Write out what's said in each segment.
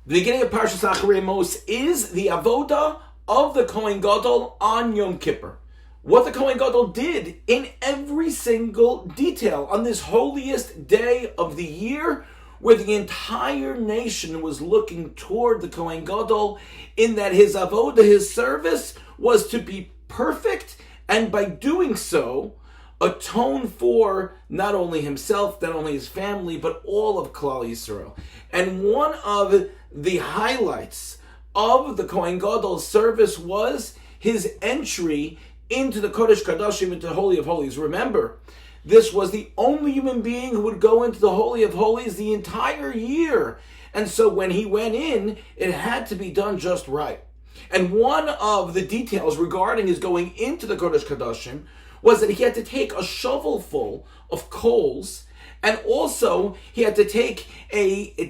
The beginning of Parshas Acharei Mos is the avoda of the Kohen Gadol on Yom Kippur. What the Kohen Gadol did in every single detail on this holiest day of the year, where the entire nation was looking toward the Kohen Gadol, in that his avoda, his service, was to be perfect, and by doing so, atone for not only himself, not only his family, but all of Klal Yisrael. And one of the highlights of the Kohen Gadol's service was his entry into the Kodesh Kodashim, into the Holy of Holies. Remember, this was the only human being who would go into the Holy of Holies the entire year. And so when he went in, it had to be done just right. And one of the details regarding his going into the Kodesh Kodashim was that he had to take a shovelful of coals, and also he had to take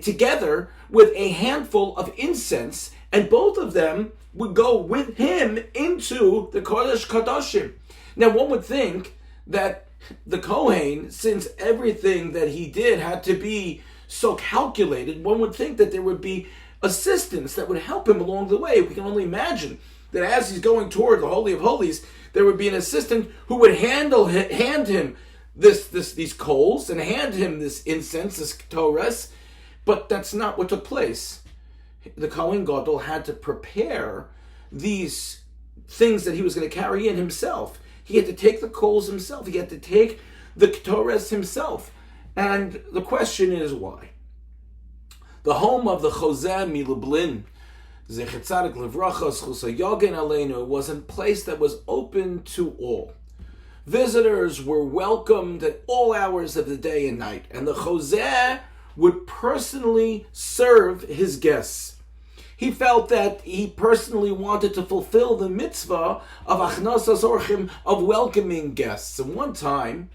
together with a handful of incense, and both of them would go with him into the Kodesh Kodashim. Now, one would think that the Kohen, since everything that he did had to be so calculated, one would think that there would be assistants that would help him along the way. We can only imagine that as he's going toward the Holy of Holies, there would be an assistant who would hand him these coals and hand him this incense, this ketores, but that's not what took place. The Kohen Gadol had to prepare these things that he was going to carry in himself. He had to take the coals himself. He had to take the ketores himself. And the question is why? The home of the Choseh Milublin, Zecher Tzadik Livracha, Zchus HaYogen Aleinu, was a place that was open to all. Visitors were welcomed at all hours of the day and night, and the Choseh would personally serve his guests. He felt that he personally wanted to fulfill the mitzvah of achnasas orchim, of welcoming guests. And one time,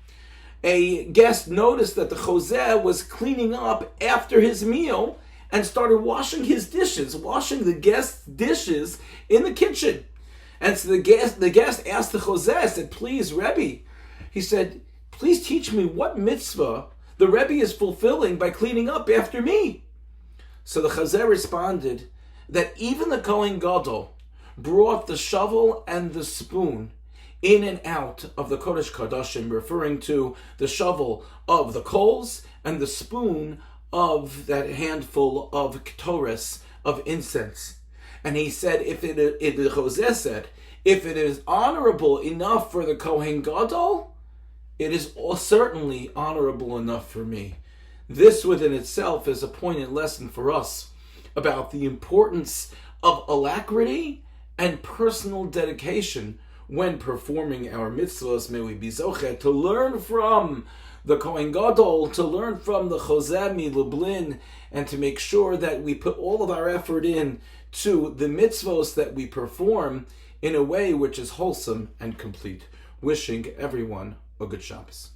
a guest noticed that the Choseh was cleaning up after his meal and started washing his dishes, washing the guest's dishes in the kitchen. And so the guest asked the Choseh, said, "Please, Rebbe," he said, "please teach me what mitzvah the Rebbe is fulfilling by cleaning up after me." So the Choseh responded that even the Kohen Gadol brought the shovel and the spoon in and out of the Kodesh Kodashim, referring to the shovel of the coals and the spoon of that handful of ketores, of incense. And he said, the Choseh said, if it is honorable enough for the Kohen Gadol, it is certainly honorable enough for me. This within itself is a poignant lesson for us about the importance of alacrity and personal dedication when performing our mitzvahs. May we be zocheh to learn from the Kohen Gadol, to learn from the Choseh Milublin, and to make sure that we put all of our effort in to the mitzvahs that we perform in a way which is wholesome and complete. Wishing everyone a good Shabbos.